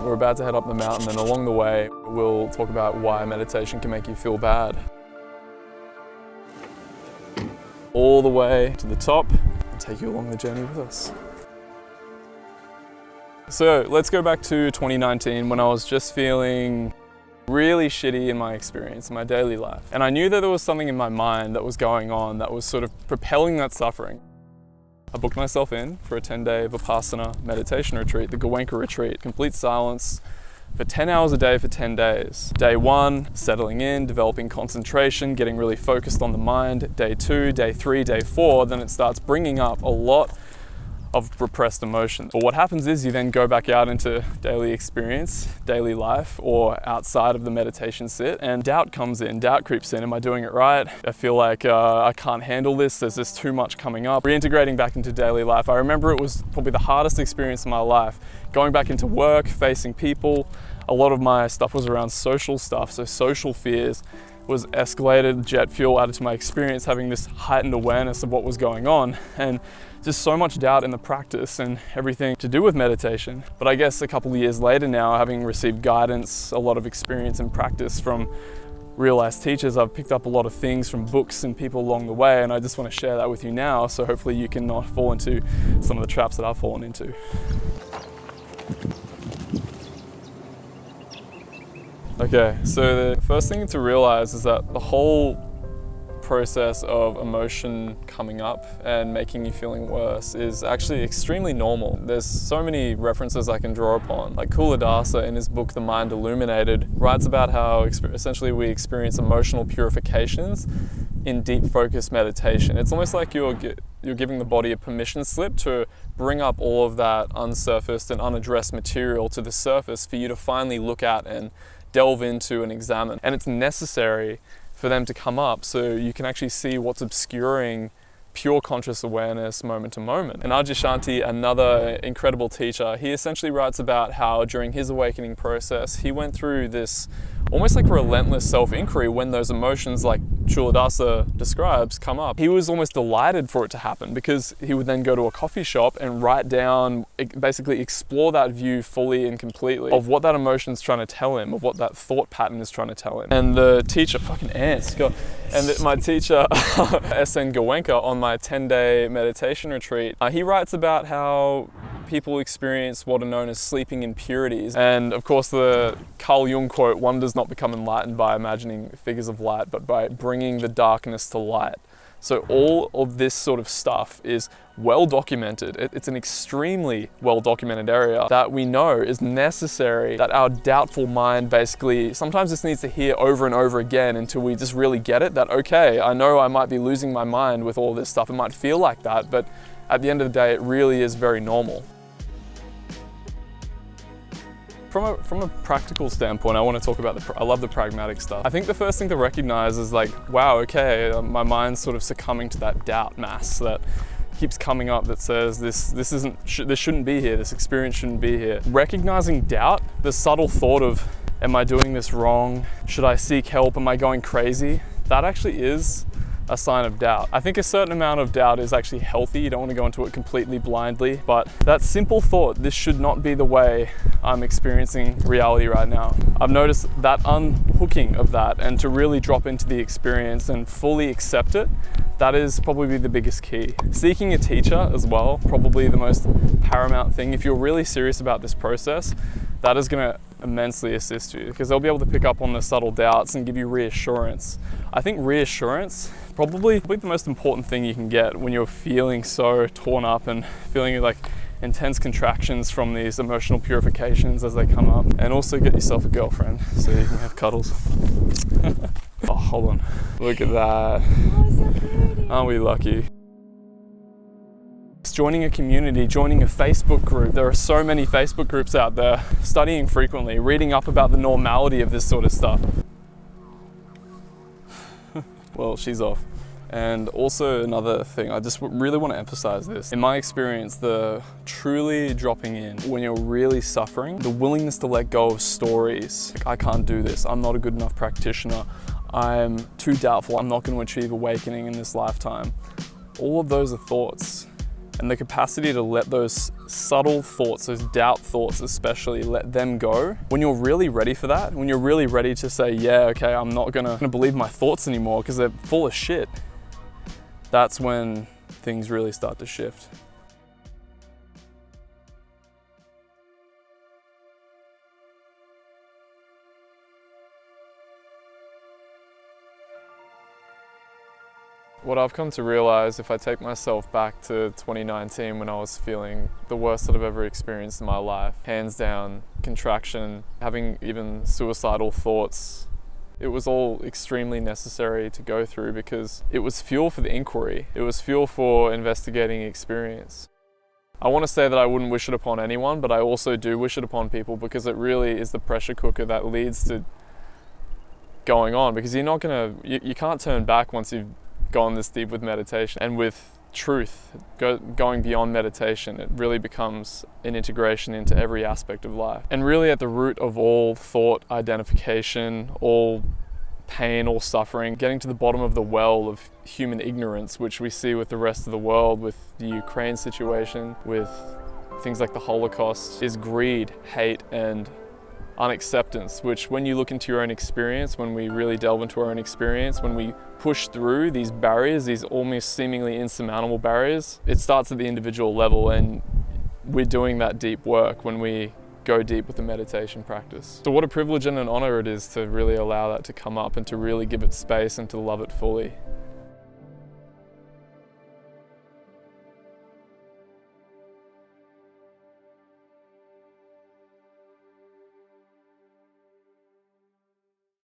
We're about to head up the mountain, and along the way, we'll talk about why meditation can make you feel bad. All the way to the top, and take you along the journey with us. So let's go back to 2019 when I was just feeling really shitty in my experience, in my daily life. And I knew that there was something in my mind that was going on that was sort of propelling that suffering. I booked myself in for a 10-day Vipassana meditation retreat, the Goenka retreat, complete silence for 10 hours a day for 10 days. Day 1, settling in, developing concentration, getting really focused on the mind. Day 2, day 3, day 4, then it starts bringing up a lot of repressed emotions. But what happens is you then go back out into daily experience, daily life, or outside of the meditation sit, and doubt comes in, doubt creeps in. Am I doing it right? I feel like I can't handle this, there's just too much coming up. Reintegrating back into daily life, I remember it was probably the hardest experience of my life. Going back into work, facing people, a lot of my stuff was around social stuff, so social fears was escalated, jet fuel added to my experience, having this heightened awareness of what was going on, and just so much doubt in the practice and everything to do with meditation. But I guess a couple of years later now, having received guidance, a lot of experience and practice from real-life teachers, I've picked up a lot of things from books and people along the way, and I just want to share that with you now, so hopefully you can not fall into some of the traps that I've fallen into. Okay, so the first thing to realize is that the whole process of emotion coming up and making you feeling worse is actually extremely normal. There's so many references I can draw upon. Like Culadasa in his book, The Mind Illuminated, writes about how essentially we experience emotional purifications in deep focus meditation. It's almost like you're giving the body a permission slip to bring up all of that unsurfaced and unaddressed material to the surface for you to finally look at and delve into and examine. And it's necessary for them to come up so you can actually see what's obscuring pure conscious awareness moment to moment. And Adyashanti, another incredible teacher, he essentially writes about how during his awakening process, he went through this almost like relentless self-inquiry when those emotions, like Culadasa describes, come up. He was almost delighted for it to happen because he would then go to a coffee shop and write down, basically explore that view fully and completely of what that emotion's trying to tell him, of what that thought pattern is trying to tell him. And the teacher, fucking ants, God. And my teacher, S.N. Goenka, on my 10-day meditation retreat, he writes about how people experience what are known as sleeping impurities. And of course the Carl Jung quote, one does not become enlightened by imagining figures of light, but by bringing the darkness to light. So all of this sort of stuff is well documented. It's an extremely well documented area that we know is necessary, that our doubtful mind basically sometimes just needs to hear over and over again until we just really get it, that okay, I know I might be losing my mind with all this stuff. It might feel like that, but at the end of the day, it really is very normal. From a practical standpoint, I want to talk about I love the pragmatic stuff. I think the first thing to recognize is like, wow, okay, my mind's sort of succumbing to that doubt mass that keeps coming up that says this shouldn't be here, this experience shouldn't be here. Recognizing doubt, the subtle thought of, am I doing this wrong? Should I seek help? Am I going crazy? That actually is a sign of doubt. I think a certain amount of doubt is actually healthy. You don't want to go into it completely blindly, but that simple thought, this should not be the way I'm experiencing reality right now. I've noticed that unhooking of that and to really drop into the experience and fully accept it, that is probably the biggest key. Seeking a teacher as well, probably the most paramount thing. If you're really serious about this process, that is going to immensely assist you because they'll be able to pick up on the subtle doubts and give you reassurance. I think reassurance, probably the most important thing you can get when you're feeling so torn up and feeling like intense contractions from these emotional purifications as they come up. And also get yourself a girlfriend so you can have cuddles. Oh, hold on. Look at that. Oh, so pretty. Aren't we lucky? Joining a community, joining a Facebook group. There are so many Facebook groups out there. Studying frequently, reading up about the normality of this sort of stuff. Well, she's off. And also another thing, I just really want to emphasize this. In my experience, the truly dropping in, when you're really suffering, the willingness to let go of stories. Like, I can't do this, I'm not a good enough practitioner, I'm too doubtful, I'm not going to achieve awakening in this lifetime. All of those are thoughts. And the capacity to let those subtle thoughts, those doubt thoughts especially, let them go. When you're really ready for that, when you're really ready to say, yeah, okay, I'm not gonna believe my thoughts anymore because they're full of shit, that's when things really start to shift. What I've come to realize, if I take myself back to 2019 when I was feeling the worst that I've ever experienced in my life, hands down, contraction, having even suicidal thoughts, it was all extremely necessary to go through because it was fuel for the inquiry. It was fuel for investigating experience. I want to say that I wouldn't wish it upon anyone, but I also do wish it upon people because it really is the pressure cooker that leads to going on, because you're not gonna, you can't turn back once you've gone this deep with meditation. And with truth, going beyond meditation, it really becomes an integration into every aspect of life. And really at the root of all thought identification, all pain, all suffering, getting to the bottom of the well of human ignorance, which we see with the rest of the world, with the Ukraine situation, with things like the Holocaust, is greed, hate, and unacceptance, which when you look into your own experience, when we really delve into our own experience, when we push through these barriers, these almost seemingly insurmountable barriers, it starts at the individual level, and we're doing that deep work when we go deep with the meditation practice. So what a privilege and an honor it is to really allow that to come up and to really give it space and to love it fully.